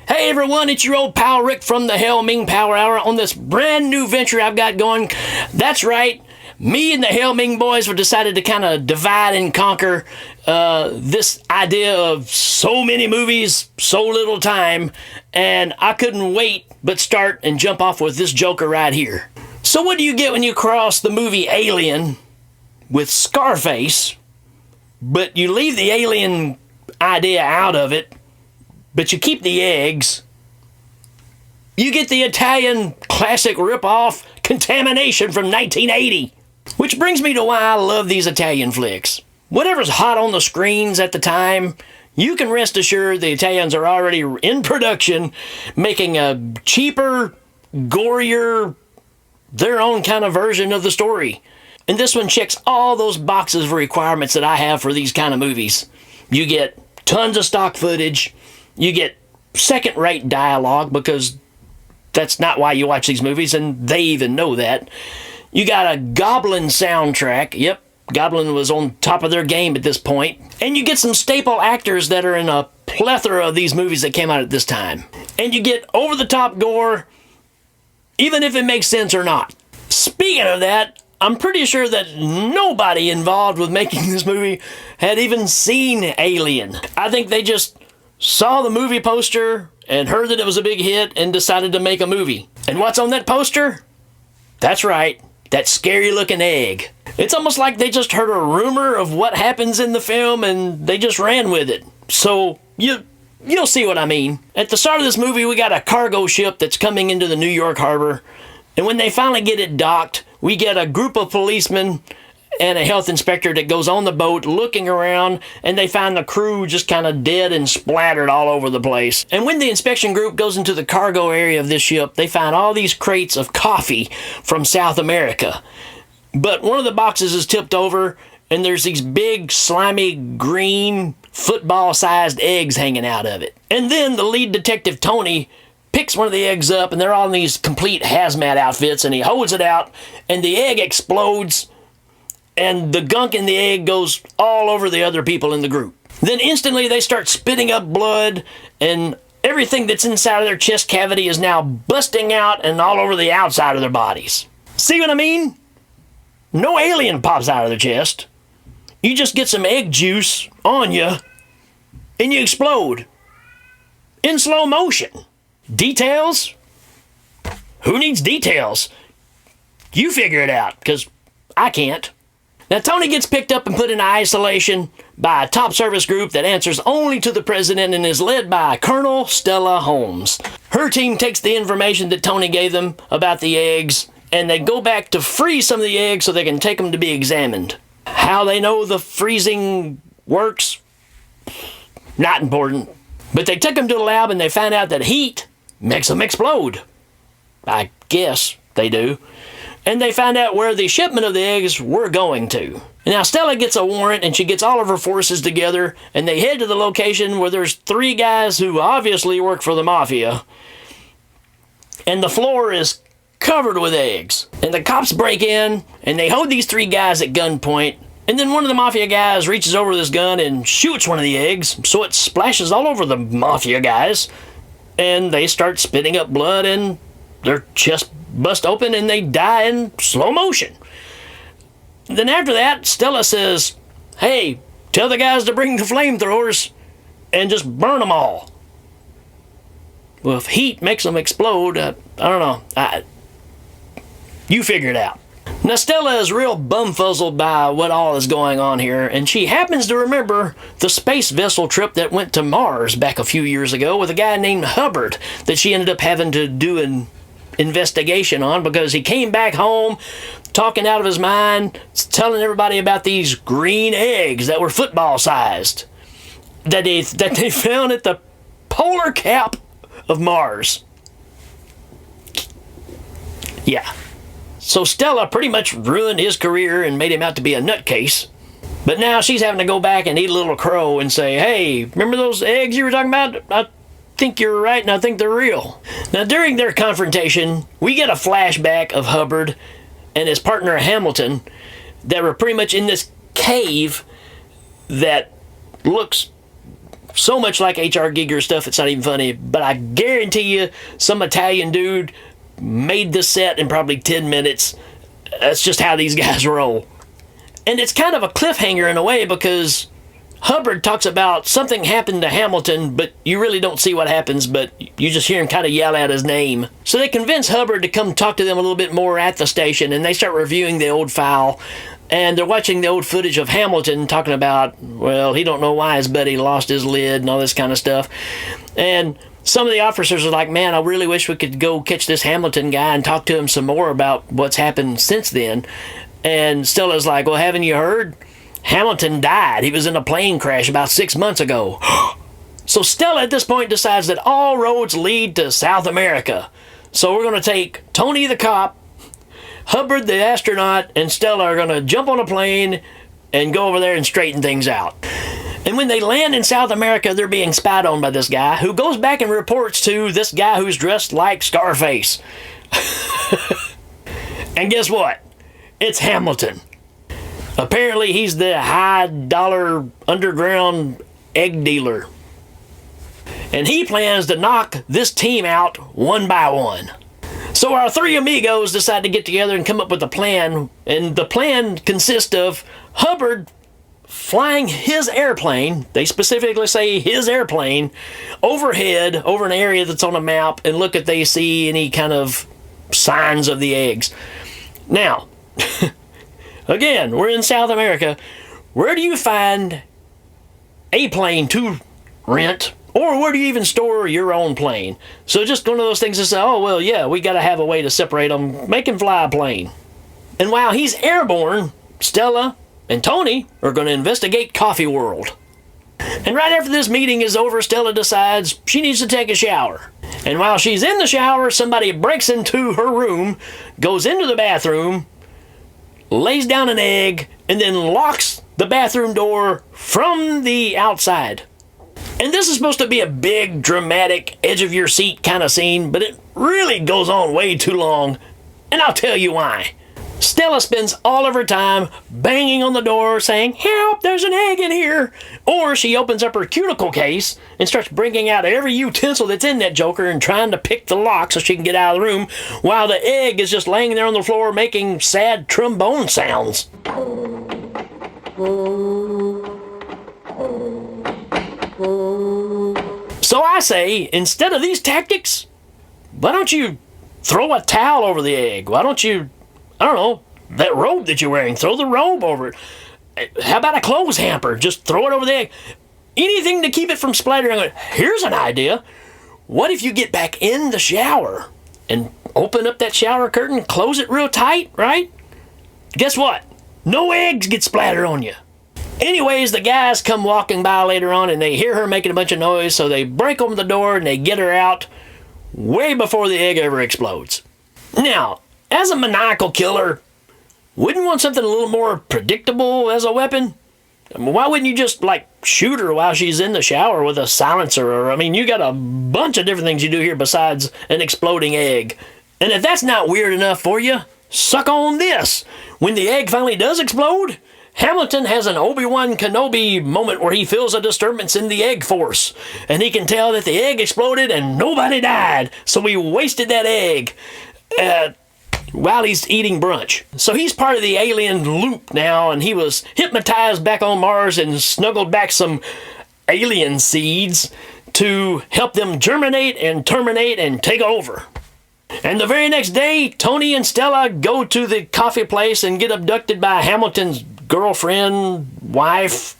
Hey everyone, it's your old pal Rick from the Hell Ming Power Hour on this brand new venture I've got going. That's right, me and the Hell Ming boys have decided to kind of divide and conquer this idea of so many movies, so little time, and I couldn't wait but start and jump off with this joker right here. So what do you get when you cross the movie Alien with Scarface, but you leave the alien idea out of it, but you keep the eggs? You get the Italian classic ripoff Contamination from 1980. Which brings me to why I love these Italian flicks. Whatever's hot on the screens at the time, you can rest assured the Italians are already in production, making a cheaper, gorier, their own kind of version of the story. And this one checks all those boxes of requirements that I have for these kind of movies. You get tons of stock footage. You get second-rate dialogue, because that's not why you watch these movies, and they even know that. You got a Goblin soundtrack. Yep, Goblin was on top of their game at this point. And you get some staple actors that are in a plethora of these movies that came out at this time. And you get over-the-top gore, even if it makes sense or not. Speaking of that, I'm pretty sure that nobody involved with making this movie had even seen Alien. I think they just saw the movie poster and heard that it was a big hit and decided to make a movie. And what's on that poster? That's right, that scary looking egg. It's almost like they just heard a rumor of what happens in the film and they just ran with it. So you'll see what I mean. At the start of this movie, we got a cargo ship that's coming into the New York harbor. And when they finally get it docked, we get a group of policemen and a health inspector that goes on the boat looking around, and they find the crew just kind of dead and splattered all over the place. And when the inspection group goes into the cargo area of this ship, they find all these crates of coffee from South America. But one of the boxes is tipped over, and there's these big, slimy, green, football-sized eggs hanging out of it. And then the lead detective, Tony, picks one of the eggs up, and they're all in these complete hazmat outfits, and he holds it out, and the egg explodes, and the gunk in the egg goes all over the other people in the group. Then instantly they start spitting up blood, and everything that's inside of their chest cavity is now busting out and all over the outside of their bodies. See what I mean? No alien pops out of their chest. You just get some egg juice on you, and you explode. In slow motion. Details? Who needs details? You figure it out, because I can't. Now, Tony gets picked up and put in isolation by a top service group that answers only to the president and is led by Colonel Stella Holmes. Her team takes the information that Tony gave them about the eggs, and they go back to freeze some of the eggs so they can take them to be examined. How they know the freezing works? Not important. But they took them to the lab and they found out that heat makes them explode. I guess they do. And they found out where the shipment of the eggs were going to. Now Stella gets a warrant and she gets all of her forces together and they head to the location where there's 3 guys who obviously work for the mafia. And the floor is covered with eggs. And the cops break in and they hold these 3 guys at gunpoint. And then one of the mafia guys reaches over this gun and shoots one of the eggs, so it splashes all over the mafia guys. And they start spitting up blood and their chest bust open and they die in slow motion. Then after that, Stella says, hey, tell the guys to bring the flamethrowers and just burn them all. Well, if heat makes them explode, I don't know. You figure it out. Now, Stella is real bumfuzzled by what all is going on here, and she happens to remember the space vessel trip that went to Mars back a few years ago with a guy named Hubbard that she ended up having to do an investigation on because he came back home talking out of his mind, telling everybody about these green eggs that were football-sized that they found at the polar cap of Mars. Yeah. So Stella pretty much ruined his career and made him out to be a nutcase. But now she's having to go back and eat a little crow and say, hey, remember those eggs you were talking about? I think you're right and I think they're real. Now during their confrontation, we get a flashback of Hubbard and his partner Hamilton that were pretty much in this cave that looks so much like H.R. Giger stuff, it's not even funny. But I guarantee you, some Italian dude made this set in probably 10 minutes. That's just how these guys roll. And it's kind of a cliffhanger in a way, because Hubbard talks about something happened to Hamilton, but you really don't see what happens, but you just hear him kind of yell out his name. So they convince Hubbard to come talk to them a little bit more at the station, and they start reviewing the old file. And they're watching the old footage of Hamilton talking about, well, he don't know why his buddy lost his lid and all this kind of stuff. And some of the officers are like, man, I really wish we could go catch this Hamilton guy and talk to him some more about what's happened since then. And Stella's like, well, haven't you heard? Hamilton died. He was in a plane crash about 6 months ago. So Stella at this point decides that all roads lead to South America. So we're going to take Tony the cop, Hubbard the astronaut, and Stella are going to jump on a plane and go over there and straighten things out. And when they land in South America, they're being spied on by this guy, who goes back and reports to this guy who's dressed like Scarface. And guess what? It's Hamilton. Apparently, he's the high-dollar underground egg dealer. And he plans to knock this team out one by one. So our three amigos decide to get together and come up with a plan. And the plan consists of Hubbard flying his airplane, they specifically say his airplane, overhead over an area that's on a map and look if they see any kind of signs of the eggs. Now, again, we're in South America. Where do you find a plane to rent? Or where do you even store your own plane? So just one of those things that say, oh, well, yeah, we got to have a way to separate them. Make him fly a plane. And while he's airborne, Stella and Tony are going to investigate Coffee World. And right after this meeting is over, Stella decides she needs to take a shower. And while she's in the shower, somebody breaks into her room, goes into the bathroom, lays down an egg, and then locks the bathroom door from the outside. And this is supposed to be a big, dramatic, edge-of-your-seat kind of scene, but it really goes on way too long, and I'll tell you why. Stella spends all of her time banging on the door saying, help, there's an egg in here. Or she opens up her cuticle case and starts bringing out every utensil that's in that joker and trying to pick the lock so she can get out of the room, while the egg is just laying there on the floor making sad trombone sounds. So I say, instead of these tactics, why don't you throw a towel over the egg? Why don't you, I don't know, that robe that you're wearing, throw the robe over it. How about a clothes hamper? Just throw it over the egg. Anything to keep it from splattering. Here's an idea. What if you get back in the shower and open up that shower curtain, close it real tight, right? Guess what? No eggs get splattered on you. Anyways, the guys come walking by later on and they hear her making a bunch of noise, so they break open the door and they get her out way before the egg ever explodes. Now, as a maniacal killer, wouldn't you want something a little more predictable as a weapon? I mean, why wouldn't you just, shoot her while she's in the shower with a silencer? Or, you got a bunch of different things you do here besides an exploding egg. And if that's not weird enough for you, suck on this. When the egg finally does explode, Hamilton has an Obi-Wan Kenobi moment where he feels a disturbance in the egg force. And he can tell that the egg exploded and nobody died. So he wasted that egg while he's eating brunch. So he's part of the alien loop now, and he was hypnotized back on Mars and snuggled back some alien seeds to help them germinate and terminate and take over. And the very next day, Tony and Stella go to the coffee place and get abducted by Hamilton's girlfriend, wife,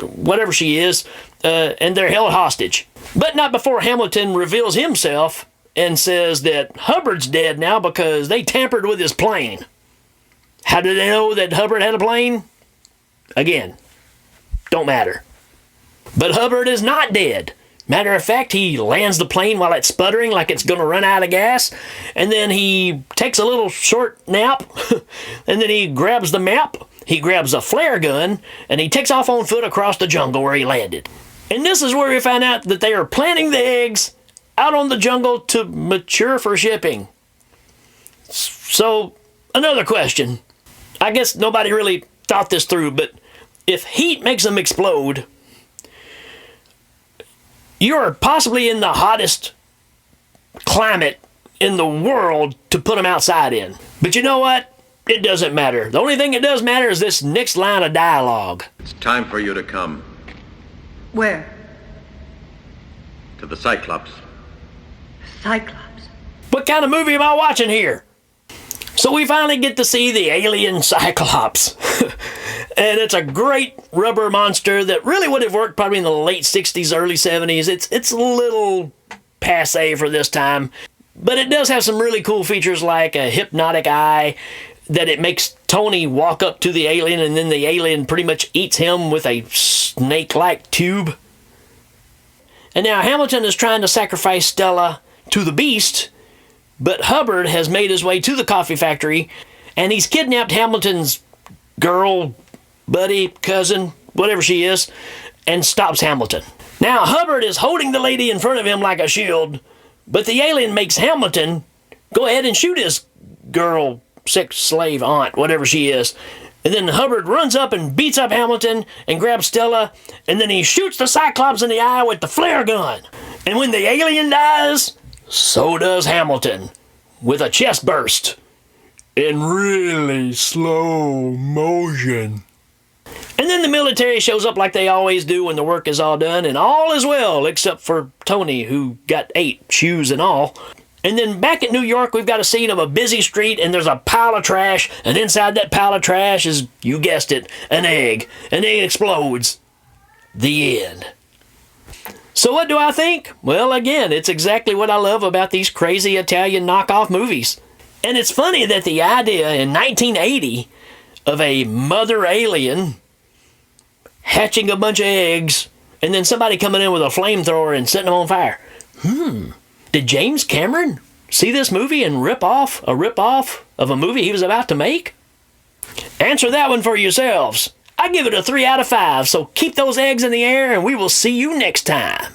whatever she is, and they're held hostage. But not before Hamilton reveals himself and says that Hubbard's dead now because they tampered with his plane. How did they know that Hubbard had a plane? Again, don't matter. But Hubbard is not dead. Matter of fact, he lands the plane while it's sputtering like it's going to run out of gas, and then he takes a little short nap, and then he grabs the map, he grabs a flare gun, and he takes off on foot across the jungle where he landed. And this is where we find out that they are planting the eggs out on the jungle to mature for shipping. So, another question. I guess nobody really thought this through, but if heat makes them explode, you're possibly in the hottest climate in the world to put them outside in. But you know what? It doesn't matter. The only thing that does matter is this next line of dialogue. It's time for you to come. Where? To the Cyclops. Cyclops. What kind of movie am I watching here? So we finally get to see the alien Cyclops. And it's a great rubber monster that really would have worked probably in the late 60s, early 70s. It's a little passe for this time. But it does have some really cool features like a hypnotic eye that it makes Tony walk up to the alien and then the alien pretty much eats him with a snake-like tube. And now Hamilton is trying to sacrifice Stella to the beast, but Hubbard has made his way to the coffee factory and he's kidnapped Hamilton's girl, buddy, cousin, whatever she is, and stops Hamilton. Now Hubbard is holding the lady in front of him like a shield, but the alien makes Hamilton go ahead and shoot his girl, sex slave aunt, whatever she is. And then Hubbard runs up and beats up Hamilton and grabs Stella, and then he shoots the Cyclops in the eye with the flare gun. And when the alien dies, so does Hamilton, with a chest burst in really slow motion. And then the military shows up like they always do when the work is all done, and all is well, except for Tony, who got 8 shoes and all. And then back at New York, we've got a scene of a busy street, and there's a pile of trash, and inside that pile of trash is, you guessed it, an egg. An egg explodes. The end. So what do I think? Well, again, it's exactly what I love about these crazy Italian knockoff movies. And it's funny that the idea in 1980 of a mother alien hatching a bunch of eggs, and then somebody coming in with a flamethrower and setting them on fire. Did James Cameron see this movie and rip off of a movie he was about to make? Answer that one for yourselves. I give it a 3 out of 5, so keep those eggs in the air and we will see you next time.